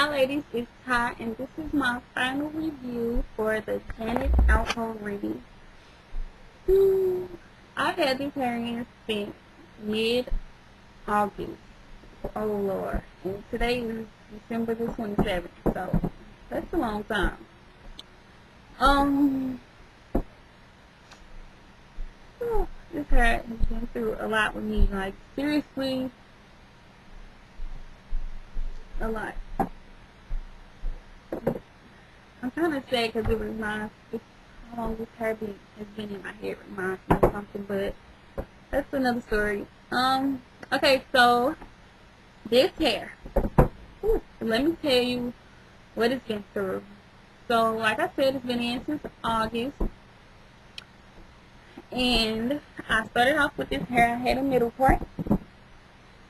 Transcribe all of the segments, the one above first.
Hi ladies, it's Ty and this is my final review for the Janet Alco Remy. I've had this hair since mid-August. Oh Lord. And today is December the 27th, so that's a long time. Um this hair has been through a lot with me, like seriously a lot. I'm kind of sad because it reminds me how long this hair has been in my head. Reminds me of something, but that's another story. Okay, so this hair. Let me tell you what it's been through. So, like I said, it's been in since August, and I started off with this hair. I had a middle part,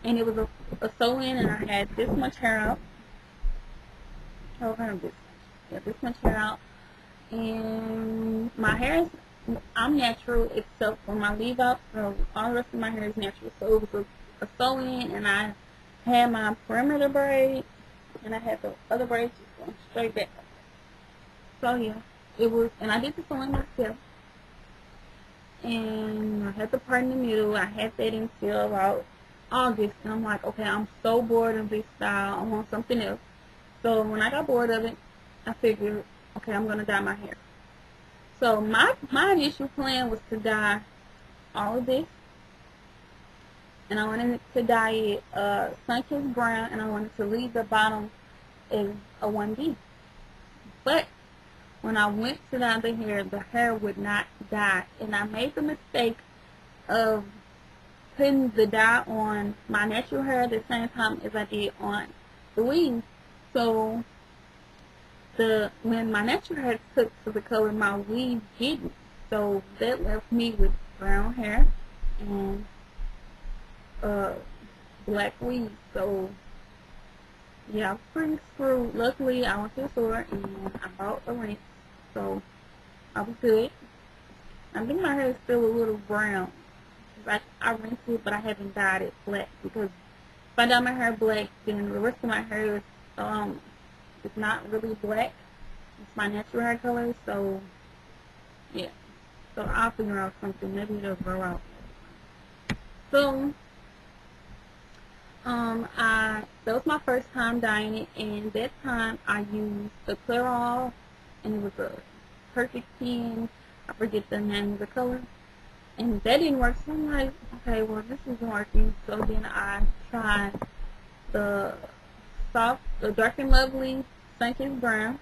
and it was a sew-in, and I had this much hair out. Oh, kind of this. Yeah, this much hair out. And my hair is, I'm natural except for my leave out, so all the rest of my hair is natural. So it was a sew-in, and I had my perimeter braid, and I had the other braids just going straight back. So yeah, it was, and I did the sewing myself. And I had the part in the middle. I had that until about August, and I'm like, okay, I'm so bored of this style. I want something else. So when I got bored of it, I figured, okay, I'm gonna dye my hair. So my initial plan was to dye all of this, and I wanted to dye it sun-kissed brown, and I wanted to leave the bottom as a 1B. But when I went to dye the hair would not dye, and I made the mistake of putting the dye on my natural hair at the same time as I did on the weave. So when my natural hair took to the color, my weave didn't. So that left me with brown hair and black weave. So yeah, I was pretty screwed. Luckily, I went to the store and I bought a rinse, so I was good. I think my hair is still a little brown. I rinsed it, but I haven't dyed it black, because if I dye my hair black, then the rest of my hair is it's not really black. It's my natural hair color, so yeah. So I'll figure out something. Maybe it'll grow out. So that was my first time dyeing it, and that time I used the clear all, and it was a perfect 10. I forget the name of the color, and that didn't work. So I'm like, okay, well this isn't working. So then I tried the Dark and Lovely sun-kissed brown.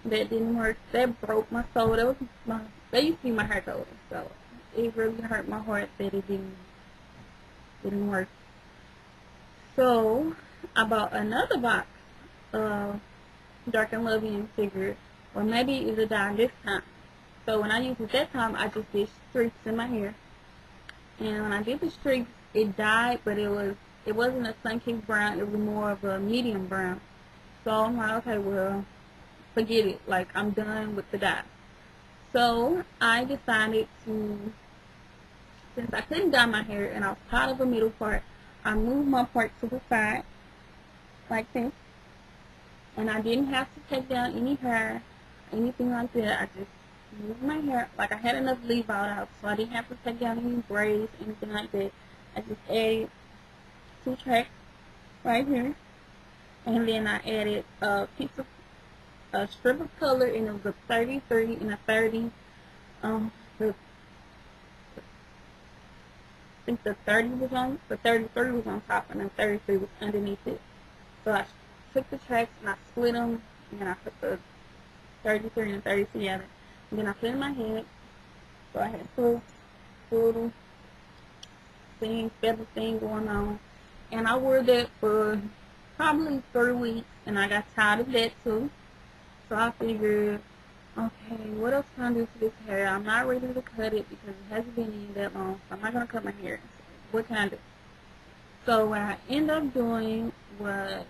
That didn't work. That broke my soul. That used to be my hair color, so it really hurt my heart that it didn't work. So I bought another box of Dark and Lovely and figured, well, maybe it'll dye this time. So when I used it that time, I just did streaks in my hair, and when I did the streaks, it dyed, but it wasn't a sun-kissed brown. It was more of a medium brown. So I'm like, okay, well, forget it. Like, I'm done with the dye. So I decided to, since I couldn't dye my hair and I was tired of the middle part, I moved my part to the side like this, and I didn't have to take down any hair, anything like that. I just moved my hair, like I had enough leave out, so I didn't have to take down any braids, anything like that. I just added 2 tracks right here, and then I added a strip of color, and it was a 33 and a 30. I think the 33 was on top, and the 33 was underneath it. So I took the tracks and I split them, and then I put the 33 and 30 together, and then I put it in my head. So I had this little feather thing going on, and I wore that for probably 3 weeks, and I got tired of that too. So I figured, okay, what else can I do to this hair? I'm not ready to cut it because it hasn't been in that long, so I'm not going to cut my hair. What can I do? So what I ended up doing was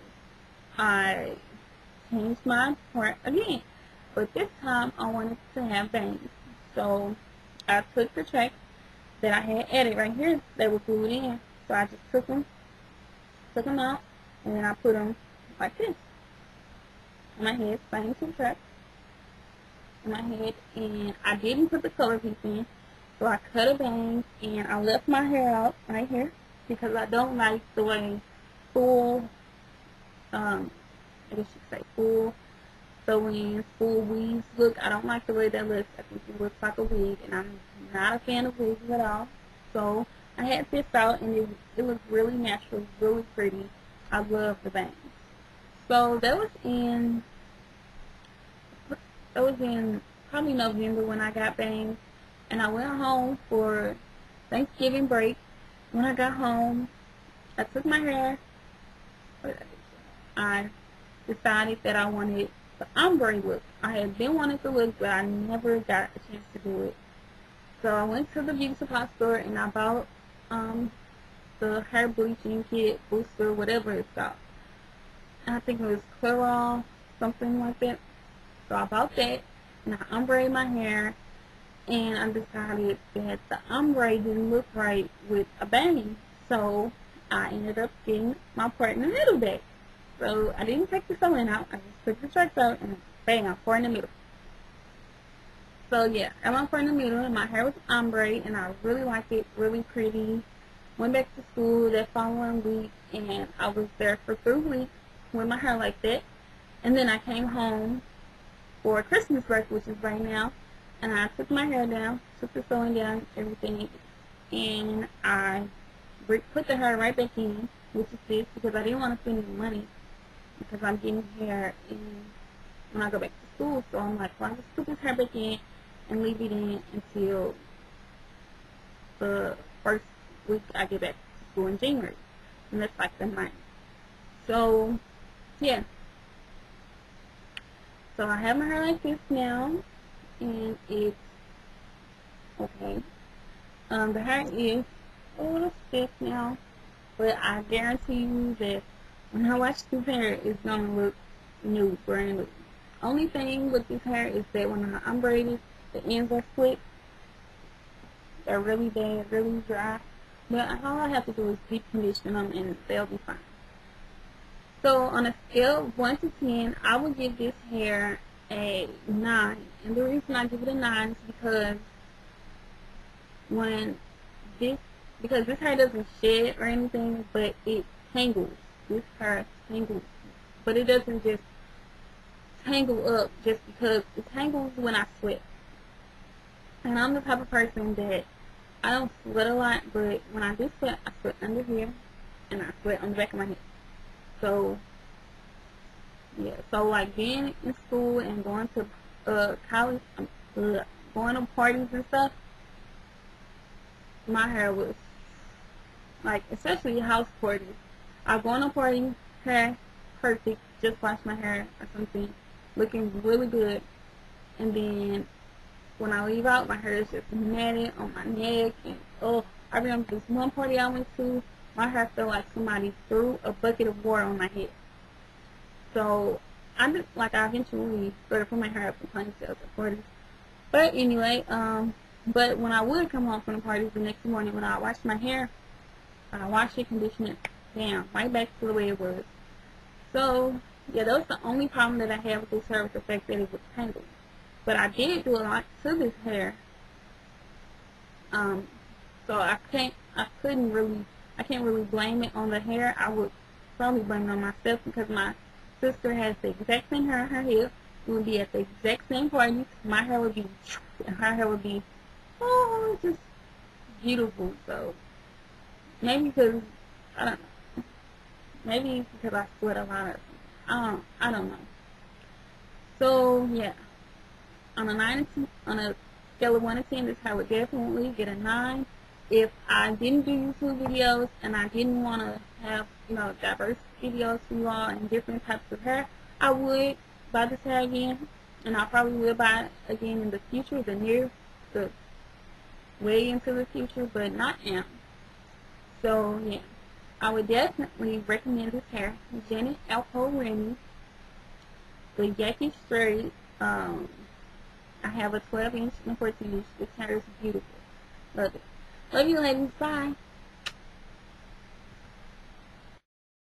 I changed my part again, but this time I wanted to have bangs. So I took the tracks that I had added right here that were glued in. So I just took them out, and then I put them like this. On my head, same two tracks on my head, and I didn't put the color piece in, so I cut a bang, and I left my hair out right here because I don't like the way full, I guess you could say full sew-ins, full weaves look. I don't like the way that looks. I think it looks like a wig, and I'm not a fan of wigs at all. So I had this out, and it looks really natural, really pretty. I love the bangs. So that was in probably November when I got bangs, and I went home for Thanksgiving break. When I got home, I took my hair. I decided that I wanted the ombre look. I had been wanting to look, but I never got a chance to do it. So I went to the beauty supply store and I bought the hair bleaching kit, booster, whatever it's called. I think it was Clairol, something like that. So I bought that and I ombre my hair, and I decided that the ombre didn't look right with a bang. So I ended up getting my part in the middle back. So I didn't take the sewing out. I just took the tracks out and bang, I pour in the middle. So yeah, I went for in the middle, and my hair was ombre, and I really liked it, really pretty. Went back to school that following week, and I was there for 3 weeks with my hair like that. And then I came home for Christmas break, which is right now, and I took my hair down, took the sewing down, everything, and I put the hair right back in, which is this, because I didn't want to spend any money, because I'm getting hair when I go back to school. So I'm like, well, I'll just put this hair back in and leave it in until the first week I get back to school in January. And that's like the 9th. So, yeah. So I have my hair like this now, and it's okay. The hair is a little stiff now, but I guarantee you that when I wash this hair, it's gonna look new, brand new. Only thing with this hair is that when I unbraid it, the ends are split. They're really bad, really dry. But all I have to do is deep condition them, and they'll be fine. So on a scale of 1 to 10, I would give this hair a 9. And the reason I give it a 9 is because this hair doesn't shed or anything, but it tangles. This hair tangles. But it doesn't just tangle up just because it tangles when I sweat. And I'm the type of person that I don't sweat a lot, but when I do sweat, I sweat under here and I sweat on the back of my head. So yeah, so like being in school and going to college, going to parties and stuff, my hair was like, especially house parties. I go on a party, hair perfect, just wash my hair or something, looking really good, and then when I leave out, my hair is just matted on my neck, and oh, I remember this one party I went to, my hair felt like somebody threw a bucket of water on my head. So I eventually started putting my hair up in ponytails at parties. But anyway, but when I would come home from the parties the next morning, when I washed my hair, I washed it, condition it down, right back to the way it was. So yeah, that was the only problem that I had with this hair, was the fact that it was tangled. But I did do a lot to this hair. So I can't really blame it on the hair. I would probably blame it on myself, because my sister has the exact same hair on her head. We would be at the exact same party. My hair would be, and her hair would be, oh, just beautiful. So maybe because, I don't know. Maybe because I sweat a lot or something. I don't know. So yeah, on a scale of 1 to 10, this hair would definitely get a 9. If I didn't do YouTube videos and I didn't want to have, diverse videos for you all and different types of hair, I would buy this hair again, and I probably will buy it again in the future, the way into the future, but not now. So yeah, I would definitely recommend this hair. Janet Alco Remy, the Yaki Straight. I have a 12-inch and a 14-inch. This hair is beautiful. Love it. Love you, ladies. Bye.